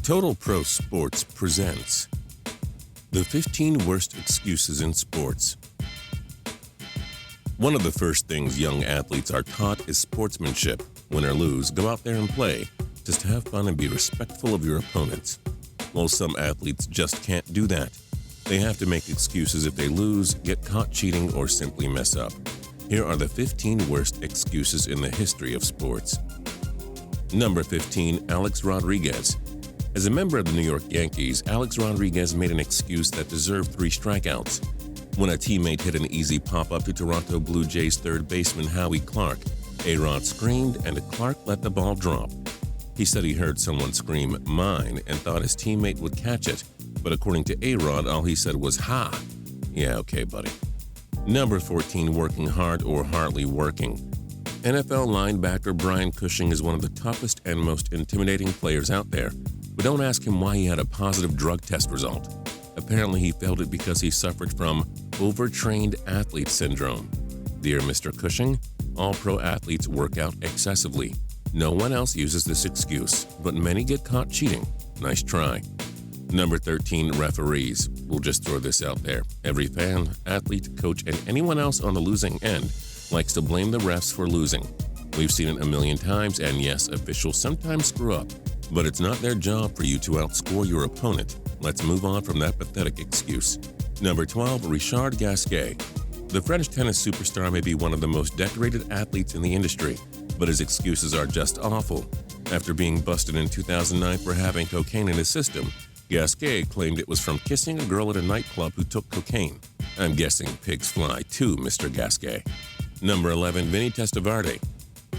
Total Pro Sports presents the 15 worst excuses in sports. One of the first things young athletes are taught is sportsmanship. Win or lose, go out there and play. Just have fun and be respectful of your opponents. Well, some athletes just can't do that. They have to make excuses if they lose, get caught cheating, or simply mess up. Here are the 15 worst excuses in the history of sports. Number 15, Alex Rodriguez. As a member of the New York Yankees, Alex Rodriguez made an excuse that deserved 3 strikeouts. When a teammate hit an easy pop-up to Toronto Blue Jays third baseman Howie Clark, A-Rod screamed and Clark let the ball drop. He said he heard someone scream, "Mine," and thought his teammate would catch it. But according to A-Rod, all he said was, "Ha!" Yeah, okay, buddy. Number 14, working hard or hardly working. NFL linebacker Brian Cushing is one of the toughest and most intimidating players out there. But don't ask him why he had a positive drug test result. Apparently he failed it because he suffered from overtrained athlete syndrome. Dear Mr. Cushing, all pro athletes work out excessively. No one else uses this excuse, but many get caught cheating. Nice try. Number 13, referees. We'll just throw this out there. Every fan, athlete, coach, and anyone else on the losing end likes to blame the refs for losing. We've seen it a million times, and yes, officials sometimes screw up. But it's not their job for you to outscore your opponent. Let's move on from that pathetic excuse. Number 12, Richard Gasquet. The French tennis superstar may be one of the most decorated athletes in the industry, but his excuses are just awful. After being busted in 2009 for having cocaine in his system, Gasquet claimed it was from kissing a girl at a nightclub who took cocaine. I'm guessing pigs fly too, Mr. Gasquet. Number 11, Vinny Testaverde.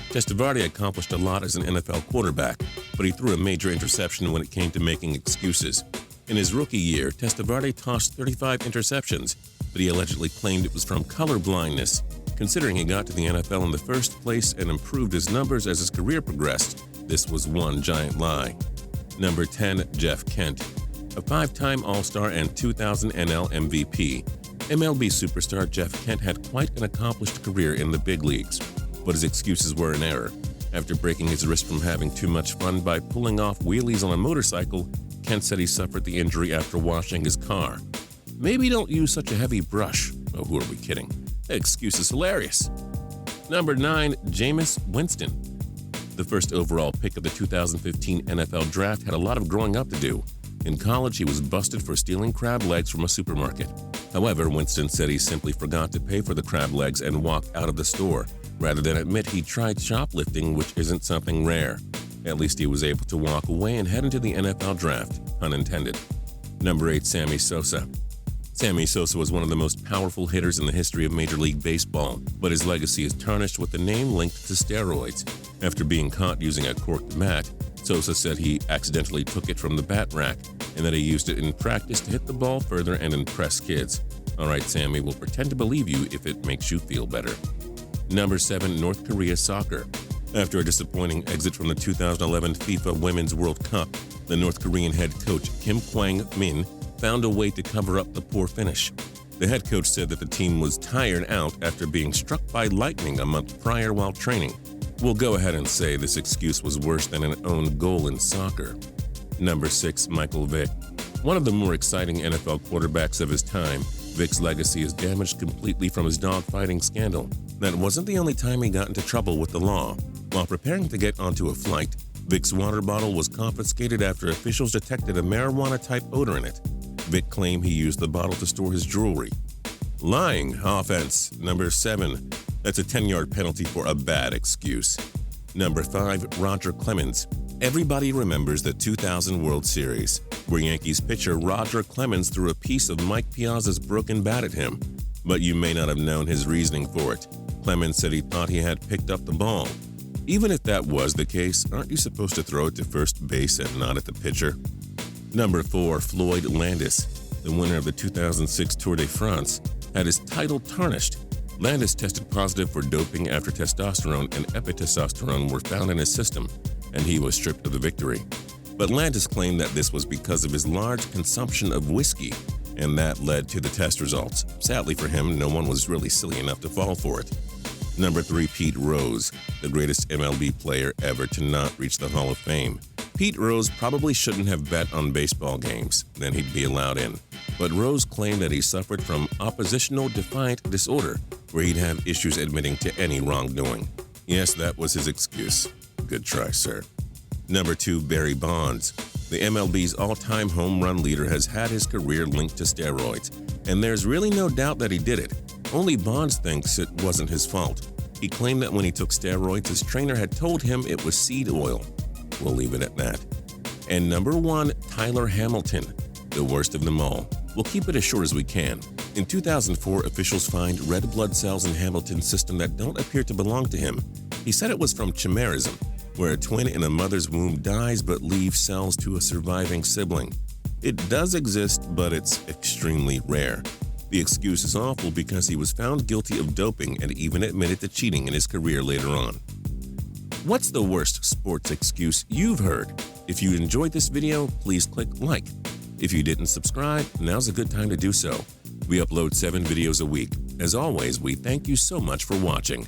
Testaverde accomplished a lot as an NFL quarterback, but he threw a major interception when it came to making excuses. In his rookie year, Testaverde tossed 35 interceptions, but he allegedly claimed it was from color blindness. Considering he got to the NFL in the first place and improved his numbers as his career progressed, this was one giant lie. Number 10, Jeff Kent. A 5-time All-Star and 2000 NL MVP, MLB superstar Jeff Kent had quite an accomplished career in the big leagues. But his excuses were in error. After breaking his wrist from having too much fun by pulling off wheelies on a motorcycle, Kent said he suffered the injury after washing his car. Maybe don't use such a heavy brush. Oh, who are we kidding? That excuse is hilarious. Number 9, Jameis Winston. The first overall pick of the 2015 NFL Draft had a lot of growing up to do. In college, he was busted for stealing crab legs from a supermarket. However, Winston said he simply forgot to pay for the crab legs and walked out of the store, rather than admit he tried shoplifting, which isn't something rare. At least he was able to walk away and head into the NFL Draft, pun intended. Number 8, Sammy Sosa. Sammy Sosa was one of the most powerful hitters in the history of Major League Baseball, but his legacy is tarnished with the name linked to steroids. After being caught using a corked bat, Sosa said he accidentally took it from the bat rack and that he used it in practice to hit the ball further and impress kids. All right, Sammy, we'll pretend to believe you if it makes you feel better. Number 7, North Korea soccer. After a disappointing exit from the 2011 FIFA Women's World Cup, the North Korean head coach Kim Kwang-min found a way to cover up the poor finish. The head coach said that the team was tired out after being struck by lightning a month prior while training. We'll go ahead and say this excuse was worse than an own goal in soccer. Number 6, Michael Vick. One of the more exciting NFL quarterbacks of his time, Vick's legacy is damaged completely from his dogfighting scandal. That wasn't the only time he got into trouble with the law. While preparing to get onto a flight, Vick's water bottle was confiscated after officials detected a marijuana-type odor in it. Vick claimed he used the bottle to store his jewelry. Lying, offense. Number 7. That's a 10-yard penalty for a bad excuse. Number 5, Roger Clemens. Everybody remembers the 2000 World Series, where Yankees pitcher Roger Clemens threw a piece of Mike Piazza's broken bat at him. But you may not have known his reasoning for it. Clemens said he thought he had picked up the ball. Even if that was the case, aren't you supposed to throw it to first base and not at the pitcher? Number 4, Floyd Landis. The winner of the 2006 Tour de France had his title tarnished. Landis tested positive for doping after testosterone and epitestosterone were found in his system, and he was stripped of the victory. But Landis claimed that this was because of his large consumption of whiskey, and that led to the test results. Sadly for him, no one was really silly enough to fall for it. Number 3, Pete Rose, the greatest MLB player ever to not reach the Hall of Fame. Pete Rose probably shouldn't have bet on baseball games, then he'd be allowed in. But Rose claimed that he suffered from oppositional defiant disorder, where he'd have issues admitting to any wrongdoing. Yes, that was his excuse. Good try, sir. Number 2, Barry Bonds. The MLB's all-time home run leader has had his career linked to steroids, and there's really no doubt that he did it. Only Bonds thinks it wasn't his fault. He claimed that when he took steroids, his trainer had told him it was seed oil. We'll leave it at that. And number 1, Tyler Hamilton, the worst of them all. We'll keep it as short as we can. In 2004, officials find red blood cells in Hamilton's system that don't appear to belong to him. He said it was from chimerism, where a twin in a mother's womb dies but leaves cells to a surviving sibling. It does exist, but it's extremely rare. The excuse is awful because he was found guilty of doping and even admitted to cheating in his career later on. What's the worst sports excuse you've heard? If you enjoyed this video, please click like. If you didn't subscribe, now's a good time to do so. We upload 7 videos a week. As always, we thank you so much for watching.